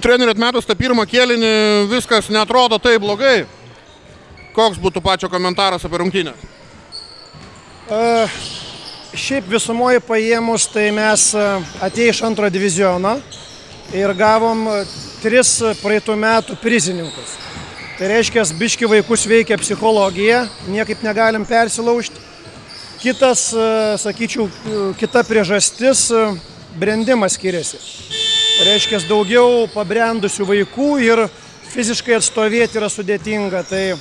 Treneriu atmetus tą pirmą kėlinį viskas neatrodo taip blogai. Koks būtų pačio komentaras apie rungtynę? Šiaip visumoji paėmus, tai mes atėję iš antro diviziono ir gavom 3 praeitų metų prizininkus. Tai reiškia, biški vaikus veikia psichologija, niekaip negalim persilaužti. Kitas, sakyčiau, kita priežastis, brendimas skiriasi. Tai reiškia, daugiau pabrendusių vaikų ir fiziškai atstovėti yra sudėtinga. Tai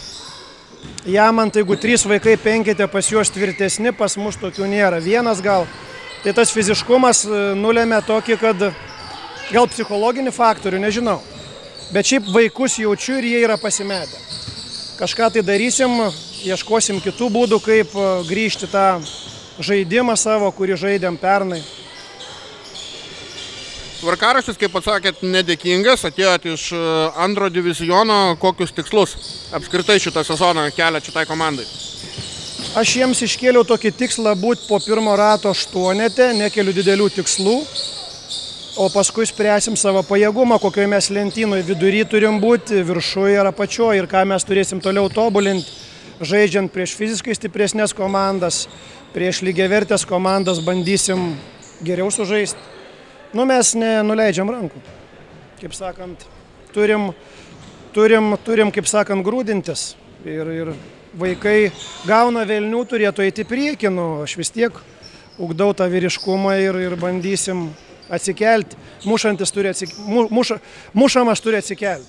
Jamant, jeigu 3 vaikai 5 pas juos tvirtesni, pas mus tokių nėra. Vienas gal. Tai tas fiziškumas nulėmė tokį, kad gal psichologinį faktorių, nežinau. Bet šiaip vaikus jaučiu ir jie yra pasimetę. Kažką tai darysim, ieškosim kitų būdų, kaip grįžti tą žaidimą savo, kurį žaidėm pernai. Tvarkaraštis, kaip atsakėt, nedėkingas, atėjot iš antro diviziono, kokius tikslus apskritai šitą sezoną kelia šitai komandai? Aš jiems iškėliau tokį tikslą būti po pirmo rato 8, nekeliu didelių tikslų, o paskui spręsim savo pajėgumą, kokioje mes lentynoje vidury turim būti, viršuje ar apačioje ir ką mes turėsim toliau tobulinti, žaidžiant prieš fiziškai stipresnės komandas, prieš lygiavertės komandas bandysim geriau sužaisti. Mes nenuleidžiam rankų, kaip sakant, turim, kaip sakant, grūdintis ir vaikai gauna velnių, turėtų eiti į priekį, aš vis tiek ugdau tą vyriškumą ir bandysim atsikelti, mušamas turi atsikelti.